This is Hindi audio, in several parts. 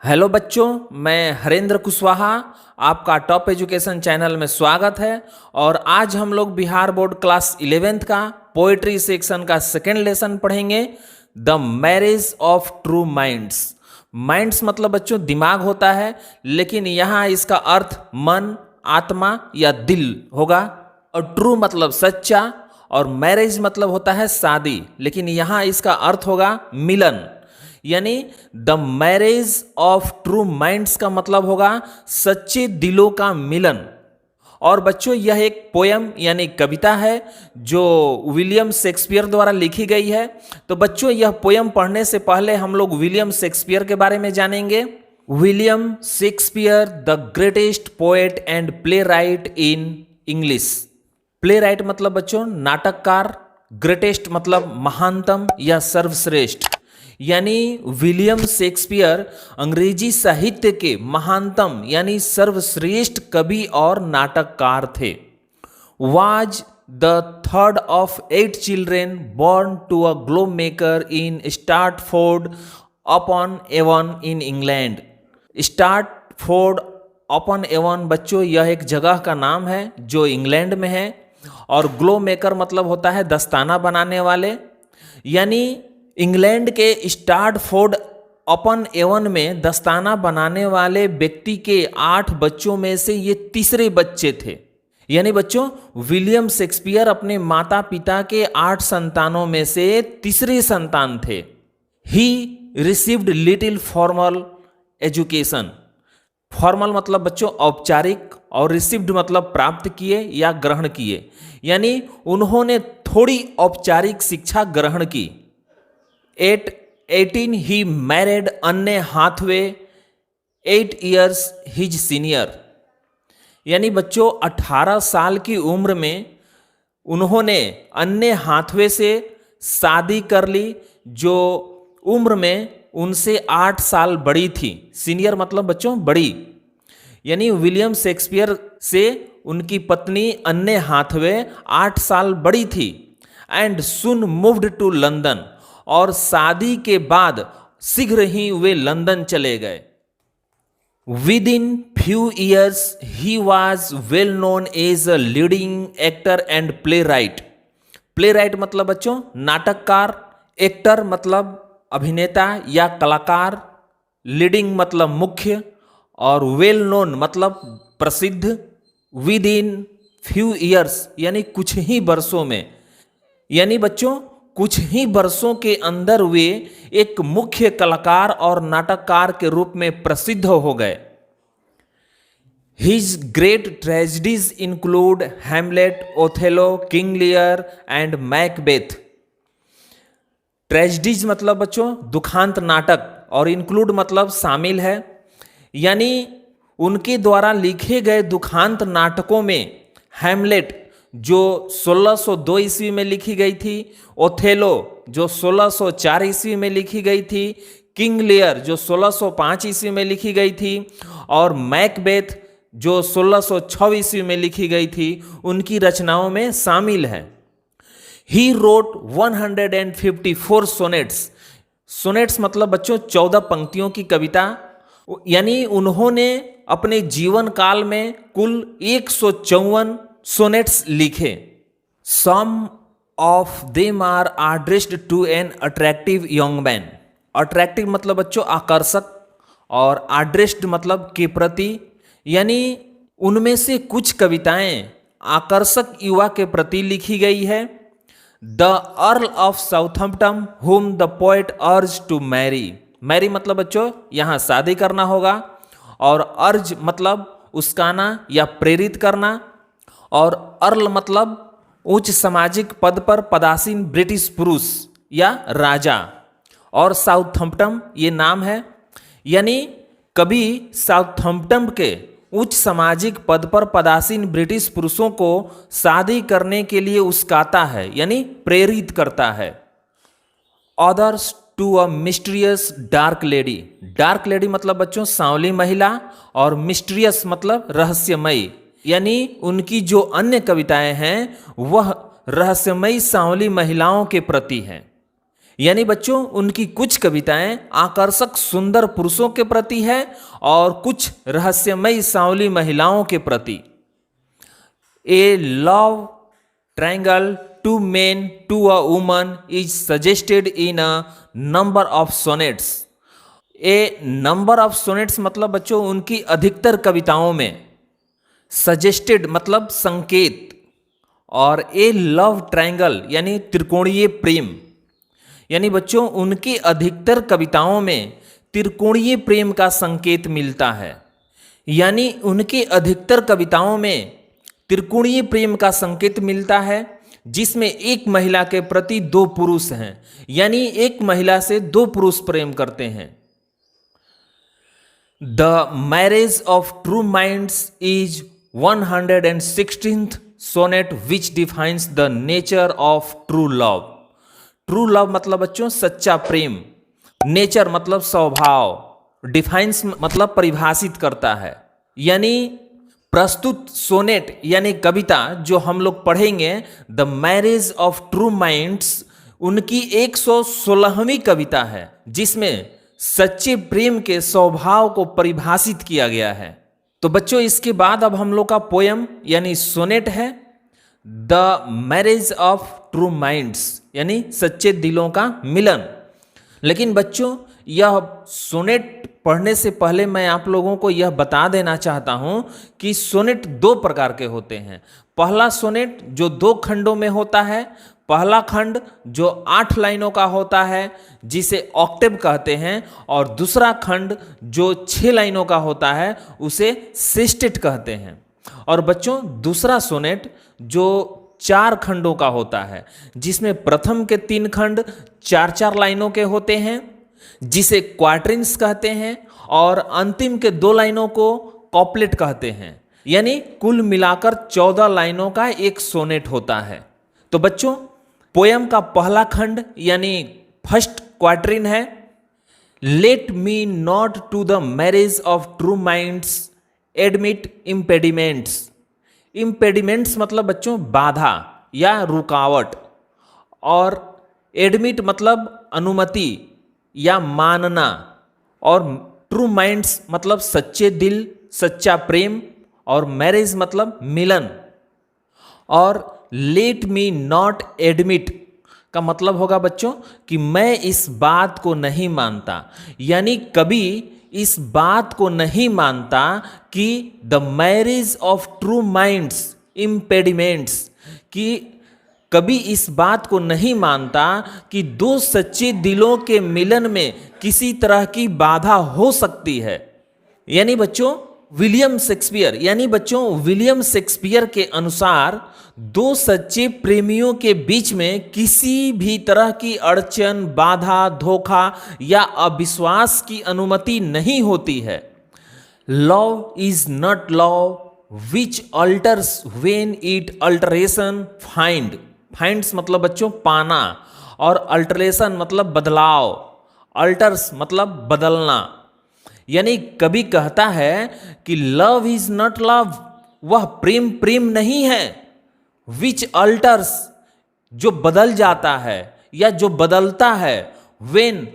हेलो बच्चों, मैं हरेंद्र कुशवाहा, आपका टॉप एजुकेशन चैनल में स्वागत है। और आज हम लोग बिहार बोर्ड क्लास 11th का पोएट्री सेक्शन का सेकेंड लेसन पढ़ेंगे, the marriage of true minds. Minds मतलब बच्चों दिमाग होता है, लेकिन यहाँ इसका अर्थ मन, आत्मा या दिल होगा। और ट्रू मतलब सच्चा, और मैरिज मतलब होता है शादी, लेकिन यहाँ इसका अर्थ होगा मिलन। यानी the marriage of true minds का मतलब होगा सच्चे दिलों का मिलन। और बच्चों यह एक पोयम यानी कविता है जो विलियम शेक्सपियर द्वारा लिखी गई है। तो बच्चों यह पोयम पढ़ने से पहले हम लोग विलियम शेक्सपियर के बारे में जानेंगे। William Shakespeare, the greatest poet and play right in English. Play right मतलब बच्चों नाटककार, ग्रेटेस्ट मतलब महानतम या सर्वश्रेष्ठ। यानी विलियम शेक्सपियर अंग्रेजी साहित्य के महानतम यानी सर्वश्रेष्ठ कवि और नाटककार थे। Was the third of 8 children born to a glove maker in Stratford upon Avon in England. Stratford upon Avon बच्चों यह एक जगह का नाम है जो इंग्लैंड में है। और ग्लो मेकर मतलब होता है दस्ताना बनाने वाले। यानी इंग्लैंड के स्टार्टफोर्ड अपॉन एवॉन में दस्ताना बनाने वाले व्यक्ति के 8 बच्चों में से ये तीसरे बच्चे थे। यानी बच्चों विलियम शेक्सपियर अपने माता पिता के 8 संतानों में से तीसरे संतान थे। He received little formal education. Formal मतलब बच्चों औपचारिक, और रिसीव्ड मतलब प्राप्त किए या ग्रहण किए। यानी उन्होंने थोड़ी औपचारिक शिक्षा ग्रहण की। At 18 he married Anne Hathaway, 8 years his senior। यानी बच्चों 18 साल की उम्र में उन्होंने अन्य हाथवे से शादी कर ली, जो उम्र में उनसे 8 साल बड़ी थी। सीनियर मतलब बच्चों बड़ी। यानी विलियम शेक्सपियर से उनकी पत्नी अन्य हाथवे 8 साल बड़ी थी। And soon moved to London. और शादी के बाद शीघ्र ही वे लंदन चले गए। Within few years he was well known as a leading actor and playwright. Playwright मतलब बच्चों नाटककार, एक्टर मतलब अभिनेता या कलाकार, लीडिंग मतलब मुख्य, और वेल नोन मतलब प्रसिद्ध। विद इन फ्यू ईयर्स यानी कुछ ही वर्षों में, यानी बच्चों कुछ ही वर्षों के अंदर वे एक मुख्य कलाकार और नाटककार के रूप में प्रसिद्ध हो गए। His great tragedies include Hamlet, Othello, King Lear and Macbeth. Tragedies मतलब बच्चों दुखांत नाटक, और इंक्लूड मतलब शामिल है। यानी उनके द्वारा लिखे गए दुखांत नाटकों में हैमलेट जो 1602 ईस्वी में लिखी गई थी, ओथेलो जो 1604 ईस्वी में लिखी गई थी, किंग लियर जो 1605 ईस्वी में लिखी गई थी, और मैकबेथ जो 1606 ईस्वी में लिखी गई थी, उनकी रचनाओं में शामिल है। He wrote 154 sonnets. सोनेट्स मतलब बच्चों 14 पंक्तियों की कविता। यानी उन्होंने अपने जीवन काल में कुल 154 सोनेट्स लिखे। Some of them are addressed to an attractive young man. Attractive मतलब बच्चों आकर्षक, और एड्रेस्ड मतलब के प्रति। यानी उनमें से कुछ कविताएं आकर्षक युवा के प्रति लिखी गई है। The Earl of Southampton whom the poet urge to marry. Marry मतलब बच्चों यहाँ शादी करना होगा, और अर्ज मतलब उस्काना या प्रेरित करना, और अर्ल मतलब उच्च सामाजिक पद पर पदासीन ब्रिटिश पुरुष या राजा, और साउथम्पटन ये नाम है। यानी कभी साउथम्पटन के उच्च सामाजिक पद पर पदासीन ब्रिटिश पुरुषों को शादी करने के लिए उस्काता है, यानी प्रेरित करता है। Others to a mysterious dark lady. Dark lady मतलब बच्चों सांवली महिला, और मिस्टीरियस मतलब रहस्यमयी। यानी उनकी जो अन्य कविताएं हैं वह रहस्यमयी सांवली महिलाओं के प्रति हैं। यानी बच्चों उनकी कुछ कविताएं आकर्षक सुंदर पुरुषों के प्रति है और कुछ रहस्यमयी सांवली महिलाओं के प्रति। A love triangle two men to a woman is suggested in a number of sonnets. A number of sonnets मतलब बच्चों उनकी अधिकतर कविताओं में, सजेस्टेड मतलब संकेत, और ए लव ट्रायंगल यानी त्रिकोणीय प्रेम, यानी बच्चों उनकी अधिकतर कविताओं में त्रिकोणीय प्रेम का संकेत मिलता है। यानी उनकी अधिकतर कविताओं में त्रिकोणीय प्रेम का संकेत मिलता है जिसमें एक महिला के प्रति दो पुरुष हैं, यानी एक महिला से दो पुरुष प्रेम करते हैं। The marriage of true minds is 116th sonnet which defines the nature of true love. True love मतलब बच्चों सच्चा प्रेम, नेचर मतलब स्वभाव, डिफाइंस मतलब परिभाषित करता है। यानी प्रस्तुत सोनेट यानी कविता जो हम लोग पढ़ेंगे, the marriage of true minds, उनकी 116वीं कविता है जिसमें सच्चे प्रेम के स्वभाव को परिभाषित किया गया है। तो बच्चों इसके बाद अब हम लोग का पोयम यानी सोनेट है the marriage of true minds, यानी सच्चे दिलों का मिलन। लेकिन बच्चों यह सोनेट पढ़ने से पहले मैं आप लोगों को यह बता देना चाहता हूं कि सोनेट दो प्रकार के होते हैं। पहला सोनेट जो 2 खंडों में होता है, पहला खंड जो 8 लाइनों का होता है जिसे ऑक्टेव कहते हैं, और दूसरा खंड जो 6 लाइनों का होता है उसे सेस्टेट कहते हैं। और बच्चों दूसरा सोनेट जो 4 खंडों का होता है जिसमें प्रथम के 3 खंड 4-4 लाइनों के होते हैं जिसे क्वार्टरिन्स कहते हैं, और अंतिम के 2 लाइनों को कॉपलेट कहते हैं। यानी कुल मिलाकर 14 लाइनों का एक सोनेट होता है। तो बच्चों पोयम का पहला खंड यानी फर्स्ट क्वार्टरिन है, let me not to the marriage of true minds admit impediments. Impediments मतलब बच्चों बाधा या रुकावट, और एडमिट मतलब अनुमति या मानना, और ट्रू माइंड्स मतलब सच्चे दिल, सच्चा प्रेम, और मैरिज मतलब मिलन। और लेट मी नॉट एडमिट का मतलब होगा बच्चों कि मैं इस बात को नहीं मानता, यानी कभी इस बात को नहीं मानता कि the marriage of true minds impediments, कि कभी इस बात को नहीं मानता कि 2 सच्चे दिलों के मिलन में किसी तरह की बाधा हो सकती है। यानी बच्चों विलियम शेक्सपियर के अनुसार 2 सच्चे प्रेमियों के बीच में किसी भी तरह की अड़चन, बाधा, धोखा या अविश्वास की अनुमति नहीं होती है। Love is not love which altars when it alteration finds मतलब बच्चों पाना, और अल्टरेशन मतलब बदलाव, अल्टर्स मतलब बदलना। यानी कभी कहता है कि लव इज नॉट लव, वह प्रेम नहीं है, विच अल्टर्स जो बदल जाता है या जो बदलता है, व्हेन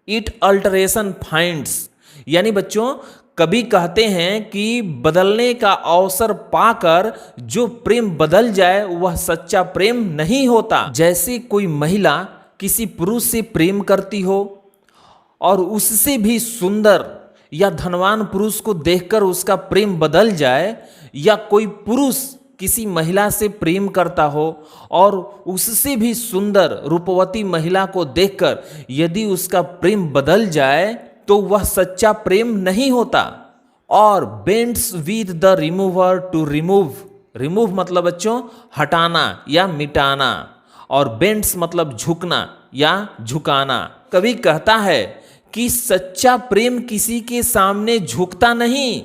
इट अल्टरेशन फाइंड्स, यानी बच्चों कभी कहते हैं कि बदलने का अवसर पाकर जो प्रेम बदल जाए वह सच्चा प्रेम नहीं होता। जैसे कोई महिला किसी पुरुष से प्रेम करती हो और उससे भी सुंदर या धनवान पुरुष को देखकर उसका प्रेम बदल जाए, या कोई पुरुष किसी महिला से प्रेम करता हो और उससे भी सुंदर रूपवती महिला को देखकर यदि उसका प्रेम बदल जाए तो वह सच्चा प्रेम नहीं होता। और bends with the remover to remove मतलब बच्चों हटाना या मिटाना, और बेंड्स मतलब झुकना या झुकाना। कभी कहता है कि सच्चा प्रेम किसी के सामने झुकता नहीं,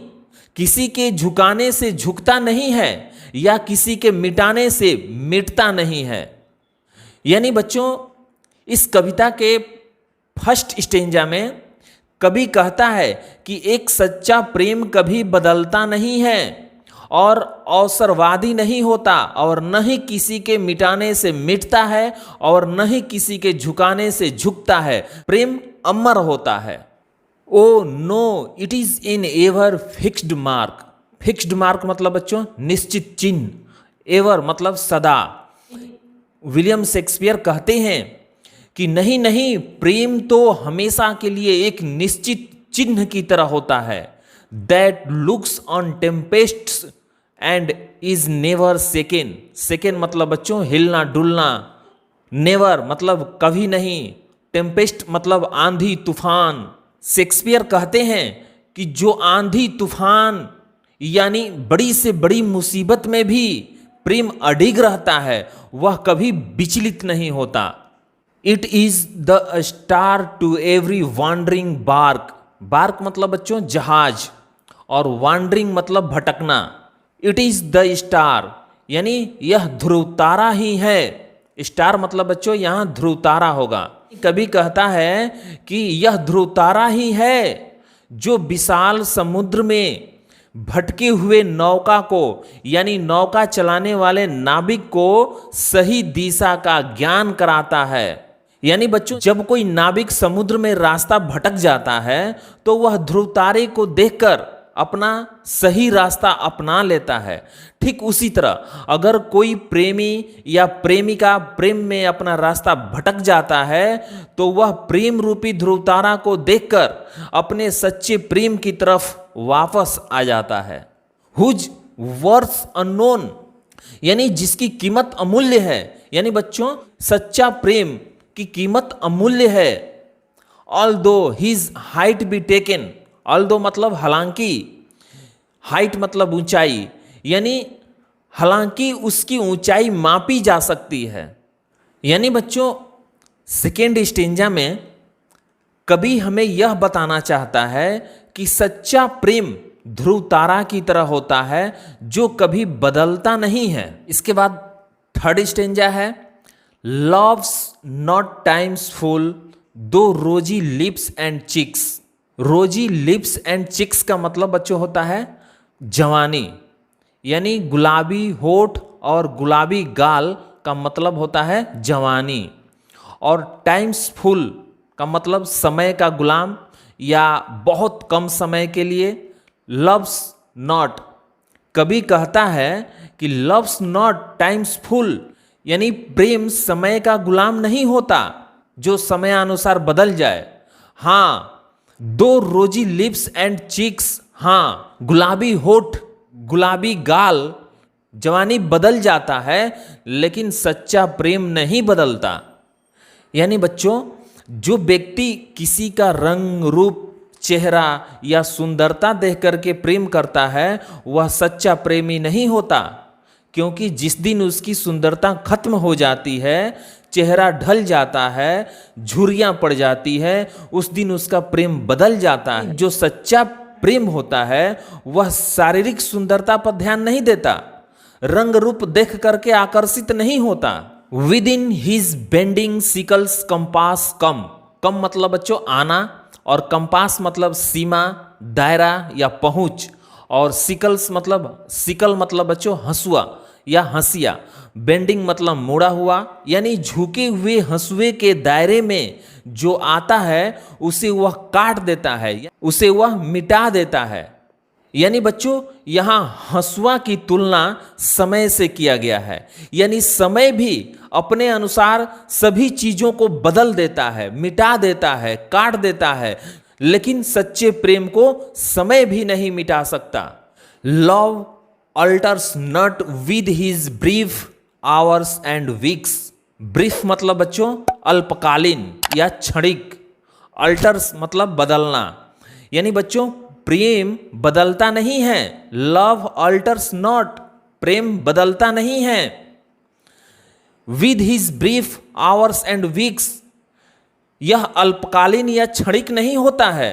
किसी के झुकाने से झुकता नहीं है, या किसी के मिटाने से मिटता नहीं है। यानी बच्चों इस कविता के फर्स्ट स्टेंजा में कवि कहता है कि एक सच्चा प्रेम कभी बदलता नहीं है, और अवसरवादी नहीं होता और न ही किसी के मिटाने से मिटता है और न ही किसी के झुकाने से झुकता है। प्रेम अमर होता है। Oh no, it is an ever fixed mark. Fixed mark मतलब बच्चों निश्चित चिन्ह, एवर मतलब सदा। विलियम शेक्सपियर कहते हैं कि नहीं नहीं, प्रेम तो हमेशा के लिए एक निश्चित चिन्ह की तरह होता है। That looks on tempests and is never second. Second मतलब बच्चों हिलना डुलना, नेवर मतलब कभी नहीं, टेम्पेस्ट मतलब आंधी तूफान। शेक्सपियर कहते हैं कि जो आंधी तूफान यानी बड़ी से बड़ी मुसीबत में भी प्रेम अडिग रहता है, वह कभी विचलित नहीं होता। It is the star to every wandering bark. Bark मतलब बच्चों जहाज और वॉन्डरिंग मतलब भटकना। इट इज द स्टार यानी यह ध्रुव तारा ही है। स्टार मतलब बच्चों यहां ध्रुव तारा होगा। कभी कहता है कि यह ध्रुव तारा ही है जो विशाल समुद्र में भटके हुए नौका को यानी नौका चलाने वाले नाविक को सही दिशा का ज्ञान कराता है। यानी बच्चों जब कोई नाविक समुद्र में रास्ता भटक जाता है तो वह ध्रुव तारे को देखकर अपना सही रास्ता अपना लेता है। ठीक उसी तरह अगर कोई प्रेमी या प्रेमिका प्रेम में अपना रास्ता भटक जाता है तो वह प्रेम रूपी ध्रुव तारा को देखकर अपने सच्चे प्रेम की तरफ वापस आ जाता है। हुज वर्थ अननोन यानी जिसकी कीमत अमूल्य है। यानी बच्चों सच्चा प्रेम की कीमत अमूल्य है। Although his height be taken, although मतलब हालांकि, हाइट मतलब ऊंचाई, यानी हालांकि उसकी ऊंचाई मापी जा सकती है। यानी बच्चों सेकेंड स्टेंजा में कवि हमें यह बताना चाहता है कि सच्चा प्रेम ध्रुव तारा की तरह होता है जो कभी बदलता नहीं है। इसके बाद थर्ड स्टेंजा है, love's not time's fool though rosy lips and cheeks. Rosy lips and cheeks का मतलब बच्चों होता है जवानी, यानी गुलाबी होठ और गुलाबी गाल का मतलब होता है जवानी। और टाइम्स फुल का मतलब समय का गुलाम या बहुत कम समय के लिए। लव्स नॉट, कवि कहता है कि लव्स नॉट टाइम्स फुल यानी प्रेम समय का गुलाम नहीं होता जो समयानुसार बदल जाए। हाँ, दो रोजी लिप्स एंड चीक्स, हाँ गुलाबी होठ गुलाबी गाल, जवानी बदल जाता है लेकिन सच्चा प्रेम नहीं बदलता। यानी बच्चों जो व्यक्ति किसी का रंग रूप चेहरा या सुंदरता देख करके प्रेम करता है वह सच्चा प्रेमी नहीं होता, क्योंकि जिस दिन उसकी सुंदरता खत्म हो जाती है, चेहरा ढल जाता है, झुर्रियां पड़ जाती है, उस दिन उसका प्रेम बदल जाता है। जो सच्चा प्रेम होता है वह शारीरिक सुंदरता पर ध्यान नहीं देता, रंग रूप देख करके आकर्षित नहीं होता। Within his bending sickle's compass come, come मतलब बच्चों आना और कंपास मतलब सीमा दायरा या पहुंच, और सिकल्स मतलब सिकल मतलब बच्चों हंसुआ या हंसिया। बेंडिंग मतलब मुड़ा हुआ, यानी झुके हुए हंसुए के दायरे में जो आता है उसे वह काट देता है, उसे वह मिटा देता है। यानी बच्चों यहाँ हंसुआ की तुलना समय से किया गया है, यानी समय भी अपने अनुसार सभी चीजों को बदल देता है, मिटा देता है, काट देता है, लेकिन सच्चे प्रेम को समय भी नहीं मिटा सकता। Love altars not with his brief hours and weeks. Brief मतलब बच्चों अल्पकालीन या क्षणिक, अल्टर्स मतलब बदलना, यानी बच्चों प्रेम बदलता नहीं है। लव अल्टर्स नॉट, प्रेम बदलता नहीं है। With his brief hours and weeks, यह अल्पकालीन या क्षणिक नहीं होता है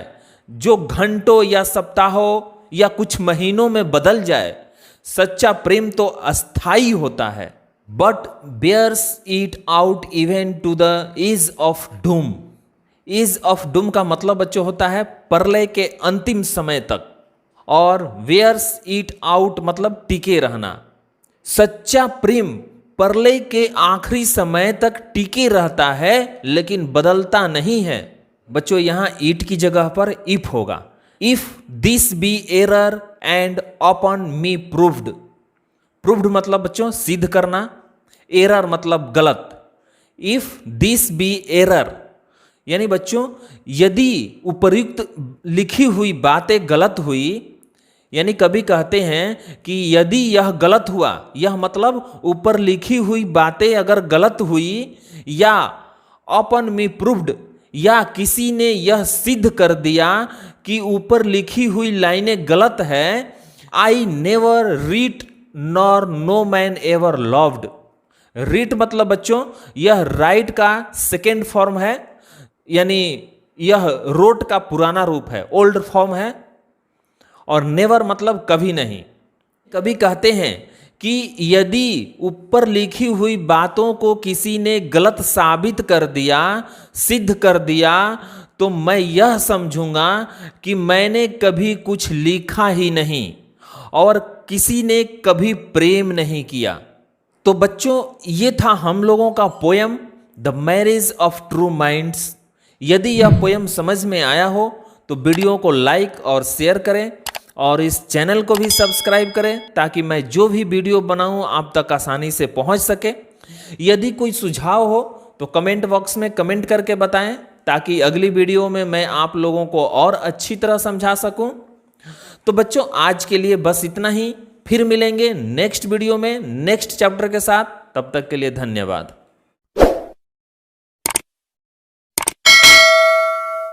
जो घंटों या सप्ताहों या कुछ महीनों में बदल जाए। सच्चा प्रेम तो अस्थाई होता है। But bears it out even to the edge of doom. Edge of doom का मतलब बच्चों होता है प्रलय के अंतिम समय तक। और वेयर्स इट आउट मतलब टिके रहना। सच्चा प्रेम प्रलय के आखिरी समय तक टिके रहता है लेकिन बदलता नहीं है। बच्चों यहां ईट की जगह पर इफ होगा। If this be error and upon me proved. Proved मतलब बच्चों सिद्ध करना, एरर मतलब गलत। इफ दिस बी एरर यानी बच्चों यदि उपर्युक्त लिखी हुई बातें गलत हुई, यानी कभी कहते हैं कि यदि यह गलत हुआ, यह मतलब ऊपर लिखी हुई बातें अगर गलत हुई, या अपॉन मी प्रूव्ड या किसी ने यह सिद्ध कर दिया कि ऊपर लिखी हुई लाइनें गलत है। I never read nor no man ever loved. Read मतलब बच्चों यह राइट का सेकेंड फॉर्म है, यानी यह रोट का पुराना रूप है, ओल्ड फॉर्म है। और नेवर मतलब कभी नहीं। कभी कहते हैं कि यदि ऊपर लिखी हुई बातों को किसी ने गलत साबित कर दिया, सिद्ध कर दिया, तो मैं यह समझूंगा कि मैंने कभी कुछ लिखा ही नहीं और किसी ने कभी प्रेम नहीं किया। तो बच्चों ये था हम लोगों का poem the marriage of true minds. यदि यह पोयम समझ में आया हो तो वीडियो को लाइक और शेयर करें और इस चैनल को भी सब्सक्राइब करें ताकि मैं जो भी वीडियो बनाऊं आप तक आसानी से पहुंच सके। यदि कोई सुझाव हो तो कमेंट बॉक्स में कमेंट करके बताएं ताकि अगली वीडियो में मैं आप लोगों को और अच्छी तरह समझा सकूं। तो बच्चों आज के लिए बस इतना ही, फिर मिलेंगे नेक्स्ट वीडियो में नेक्स्ट चैप्टर के साथ। तब तक के लिए धन्यवाद।